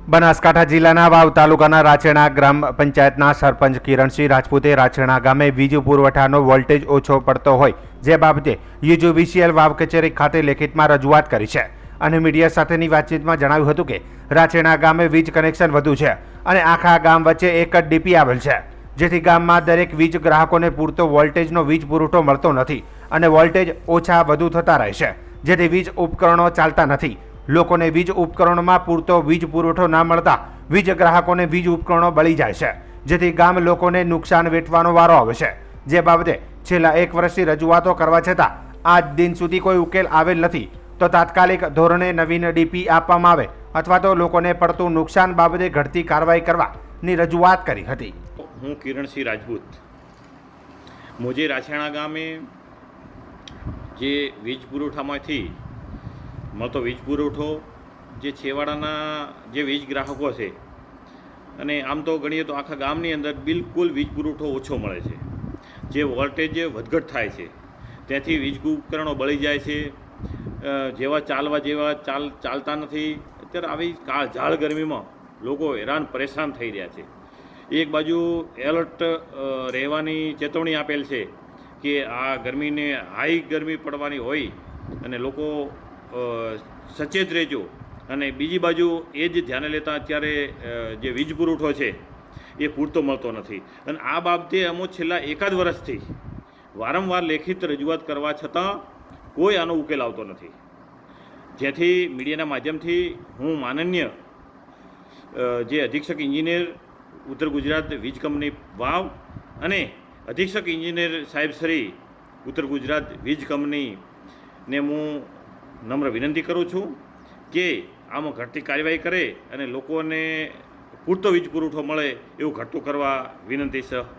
બનાસકાંઠા જિલ્લાના વાવ તાલુકાના રાછેણા ગ્રામ પંચાયતના સરપંચ કિરણસિંહ રાજપૂતે રાછેણા ગામે વીજ પુરવઠાનો વોલ્ટેજ ઓછો પડતો હોય જે બાબતે યુજીવીસીએલ વાવ કચેરી ખાતે લેખિતમાં રજૂઆત કરી છે અને મીડિયા સાથેની વાતચીતમાં જણાવ્યું હતું કે રાછેણા ગામે વીજ કનેક્શન વધુ છે અને આખા ગામ વચ્ચે એક જ ડીપી આવેલ છે, જેથી ગામમાં દરેક વીજ ગ્રાહકોને પૂરતો વોલ્ટેજનો વીજ પુરવઠો મળતો નથી અને વોલ્ટેજ ઓછા વધુ થતા રહે છે, જેથી વીજ ઉપકરણો ચાલતા નથી। લોકોને વીજ ઉપકરણોમાં પૂરતો વીજ પુરવઠો ના મળતા વીજ ગ્રાહકોને વીજ ઉપકરણો બળી જાય છે, જેથી ગામ લોકોને નુકસાન વેઠવાનો વારો આવે છે। જે બાબતે છેલ્લા 1 વર્ષથી રજૂઆતો કરવા છતાં આજ દિન સુધી કોઈ ઉકેલ આવેલ નથી, તો તાત્કાલિક ધોરણે નવીન ડીપી આપવામાં આવે અથવા તો લોકોને પડતું નુકસાન બાબતે ઘટતી કાર્યવાહી કરવાની રજૂઆત કરી હતી। હું કિરણસિંહ રાજપૂત મોજે રાછેણા ગામે જે વીજ પુરવઠામાંથી મળતો વીજ પુરવઠો જે છેવાડાના જે વીજ ગ્રાહકો છે અને આમ તો ગણીએ તો આખા ગામની અંદર બિલકુલ વીજ પુરવઠો ઓછો મળે છે, જે વોલ્ટેજ વધઘટ થાય છે ત્યાંથી વીજ ઉપકરણો બળી જાય છે, જેવા ચાલવા જેવા ચાલતા નથી। અત્યારે આવી કાળઝાળ ગરમીમાં લોકો હેરાન પરેશાન થઈ રહ્યા છે। એક બાજુ એલર્ટ રહેવાની ચેતવણી આપેલ છે કે આ ગરમીને હાઈ ગરમી પડવાની હોય અને લોકો સચેત રહેજો, અને બીજી બાજુ એ જ ધ્યાને લેતા અત્યારે જે વીજ પુરવઠો છે એ પૂરતો મળતો નથી અને આ બાબતે અમો છેલ્લા 1 વર્ષથી વારંવાર લેખિત રજૂઆત કરવા છતાં કોઈ આનો ઉકેલ આવતો નથી, જેથી મીડિયાના માધ્યમથી હું માનનીય જે અધિક્ષક ઇન્જિનિયર ઉત્તર ગુજરાત વીજ કંપની વાવ અને અધિક્ષક ઇન્જિનિયર સાહેબ શ્રી ઉત્તર ગુજરાત વીજ કંપનીને હું નમ્ર વિનંતી કરું છું કે આમાં ઘટતી કાર્યવાહી કરે અને લોકોને પૂરતો વીજ પુરવઠો મળે એવું ઘટતું કરવા વિનંતી છે।